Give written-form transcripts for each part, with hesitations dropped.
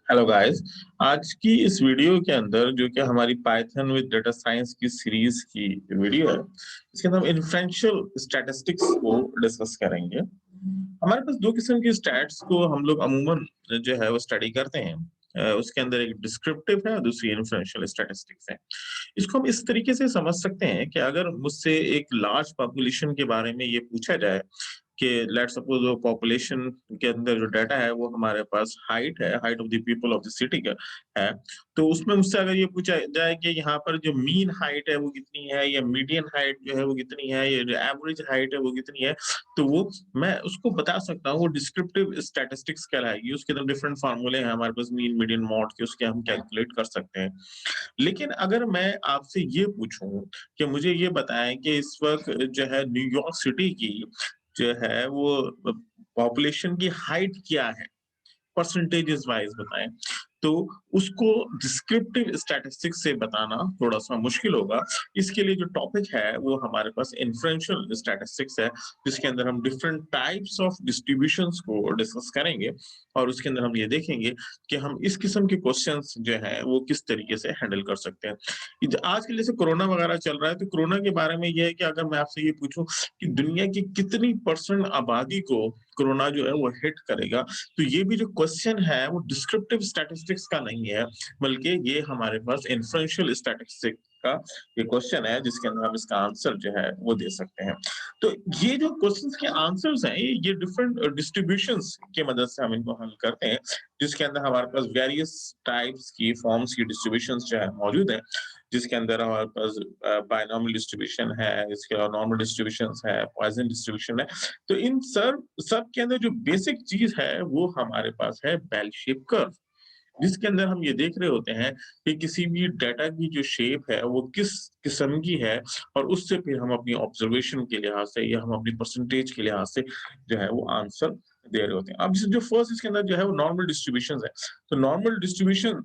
Hello guys. आज की इस वीडियो के अंदर जो कि हमारी पाइथन विद डेटा साइंस की सीरीज की वीडियो है, इसके अंदर हम इन्फ्रेंशियल स्टैटिस्टिक्स को डिस्कस करेंगे। हमारे पास दो किस्म के स्टैट्स को हम लोग अमूमन जो है वो स्टडी करते हैं। उसके अंदर एक डिस्क्रिप्टिव है और दूसरी इन्फ्रेंशियल स्टैटिस्टिक्स है। इसको हम इस तरीके से समझ सकते हैं कि अगर मुझसे एक लार्ज पॉपुलेशन के बारे में ये पूछा जाए कि लेट सपोज वो पॉपुलेशन के अंदर जो डाटा है वो हमारे पास height of the people of the city का है। तो उसमें मुझसे अगर ये पूछा जाए कि यहाँ पर जो मीन हाइट है वो कितनी है या मीडियन हाइट जो है वो कितनी है या जो एवरेज हाइट है वो कितनी है, तो वो मैं उसको बता सकता हूँ। वो डिस्क्रिप्टिव स्टैटिस्टिक्स कहलाएगी। उसके अंदर डिफरेंट फार्मूले हैं हमारे पास मीन मीडियन मॉड के, उसके हम कैलकुलेट कर सकते हैं। लेकिन अगर मैं आपसे ये पूछूं कि मुझे ये बताएं कि इस वक्त जो है न्यूयॉर्क सिटी की जो है वो पॉपुलेशन की हाइट क्या है, परसेंटेजेस वाइज बताएं, तो उसको डिस्क्रिप्टिव स्टैटिस्टिक्स से बताना थोड़ा सा मुश्किल होगा। इसके लिए जो टॉपिक है वो हमारे पास इन्फ्रेंशियल स्टैटिस्टिक्स है, जिसके अंदर हम डिफरेंट टाइप्स ऑफ डिस्ट्रीब्यूशंस को डिस्कस करेंगे और उसके अंदर हम ये देखेंगे कि हम इस किस्म के क्वेश्चंस जो है वो किस तरीके से हैंडल कर सकते हैं। आज के जैसे कोरोना वगैरह चल रहा है, तो कोरोना के बारे में ये है कि अगर मैं आपसे ये पूछूं कि दुनिया की कितनी परसेंट आबादी को कोरोना जो है वो हिट करेगा, तो ये भी जो क्वेश्चन है वो डिस्क्रिप्टिव स्टैटिस्टिक्स का नहीं है, बल्कि ये हमारे पास इन्फ्रेंशियल स्टैटिस्टिक्स का ये क्वेश्चन है, जिसके अंदर हम इसका आंसर जो है वो दे सकते हैं। तो ये जो क्वेश्चंस के आंसर्स हैं ये डिफरेंट डिस्ट्रीब्यूशंस की मदद से हम इनको हल करते हैं, जिसके अंदर हमारे पास वेरियस टाइप्स की फॉर्म्स की डिस्ट्रीब्यूशंस जो है मौजूद है। जिसके अंदर हमारे पास बायनॉमियल डिस्ट्रीब्यूशन है, इसके अलावा नॉर्मल डिस्ट्रीब्यूशंस है, पॉइसन डिस्ट्रीब्यूशन है। तो इन सब के अंदर जो बेसिक चीज है वो हमारे पास है बेल शेप कर्व, जिसके अंदर हम ये देख रहे होते हैं कि किसी भी डाटा की जो शेप है वो किस किस्म की है, और उससे फिर हम अपनी ऑब्जर्वेशन के लिहाज से या हम अपनी परसेंटेज के लिहाज से जो है वो आंसर दे रहे होते हैं। अब जो फर्स्ट इसके अंदर जो है वो नॉर्मल डिस्ट्रीब्यूशन है। तो नॉर्मल डिस्ट्रीब्यूशन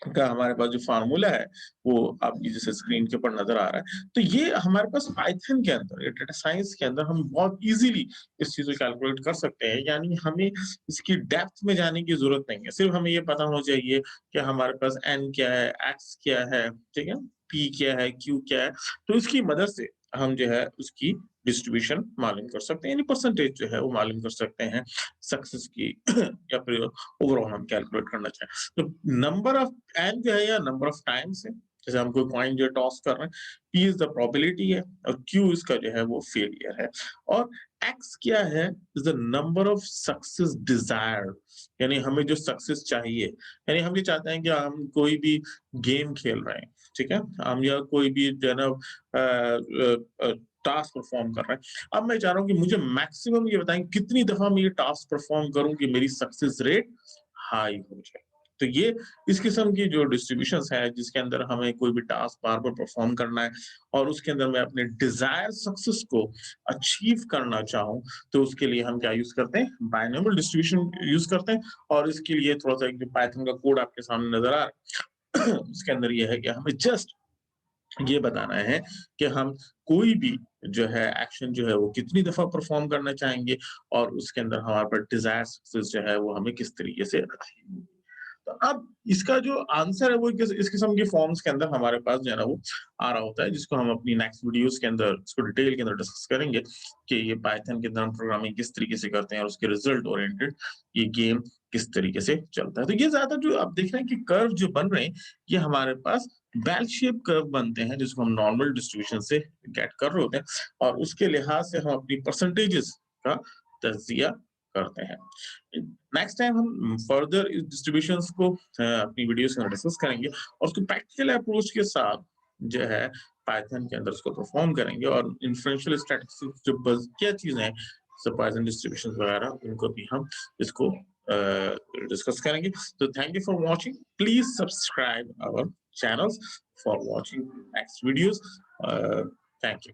का हमारे पास जो फार्मूला है वो आपकी जैसे स्क्रीन के ऊपर नजर आ रहा है। तो ये हमारे पास पाइथन के अंदर या डेटा साइंस के अंदर हम बहुत इजीली इस चीज को कैलकुलेट कर सकते हैं। यानी हमें इसकी डेप्थ में जाने की जरूरत नहीं है, सिर्फ हमें ये पता होना चाहिए कि हमारे पास एन क्या है, एक्स क्या है, ठीक है, पी क्या है, क्यू क्या है। तो इसकी मदद से हम जो है उसकी डिस्ट्रीब्यूशन मालूम कर सकते हैं, यानी परसेंटेज जो है वो मालूम कर सकते हैं सक्सेस की या फिर ओवरऑल हम कैलकुलेट करना चाहें तो नंबर ऑफ एन जो है या नंबर ऑफ टाइम्स है। जैसे हम कोई कॉइन जो टॉस कर रहे हैं, पी इज द प्रोबेबिलिटी है और क्यू इसका जो है वो फेलियर है। और एक्स क्या है, is the number of success desire, यानी हमें जो सक्सेस चाहिए। यानी हम ये चाहते हैं कि हम कोई भी गेम खेल रहे हैं, ठीक है, हम या कोई भी जो है ना टास्क परफॉर्म कर रहे हैं। अब मैं चाह रहा हूँ कि मुझे मैक्सिमम ये बताएं कितनी दफा मैं ये टास्क परफॉर्म करूं कि मेरी सक्सेस रेट हाई हो जाए। तो ये इस किस्म की जो डिस्ट्रीब्यूशंस है जिसके अंदर हमें कोई भी टास्क बार बार परफॉर्म करना है और उसके अंदर मैं अपने डिजायर सक्सेस को अचीव करना चाहूँ, तो उसके लिए हम क्या यूज करते हैं, बायनोमियल डिस्ट्रीब्यूशन यूज करते हैं। और इसके लिए थोड़ा सा एक जो पाइथन का कोड आपके सामने नजर आ रहा है उसके अंदर ये है कि हमें जस्ट ये बताना है कि हम कोई भी जो है एक्शन जो है वो कितनी दफा परफॉर्म करना चाहेंगे और उसके अंदर हमारे पास डिजायर सक्सेस जो है वो हमें किस तरीके से अचीव होगी। तो अब इसका जो आंसर है वो इस किस्म के फॉर्म्स के अंदर हमारे पास जो है ना वो आ रहा होता है, जिसको हम अपनी नेक्स्ट वीडियोस के अंदर इसको डिटेल के अंदर डिस्कस करेंगे कि ये पाइथन के अंदर हम प्रोग्रामिंग किस तरीके से करते हैं और उसके रिजल्ट ओरिएंटेड ये गेम किस तरीके से चलता है। तो ये ज्यादा जो आप देख रहे हैं कि कर्व जो बन रहे हैं ये हमारे पास बेल शेप कर्व बनते हैं, जिसको हम नॉर्मल डिस्ट्रीब्यूशन से गेट कर रहे होते हैं और उसके लिहाज से हम अपनी परसेंटेजेस का तज्जिया करते हैं। नेक्स्ट टाइम हम फर्दर इस डिस्ट्रीब्यूशंस को अपनी वीडियोस में डिस्कस करेंगे और उसको प्रैक्टिकल अप्रोच के साथ जो है पाइथन के अंदर उसको परफॉर्म करेंगे और इन्फ्रेंशियल स्टैटिस्टिक्स जो क्या चीजें हैं, पाइथन डिस्ट्रीब्यूशंस वगैरह, उनको भी हम इसको डिस्कस करेंगे। तो thank you for watching, please subscribe our channels for watching next videos. Thank you.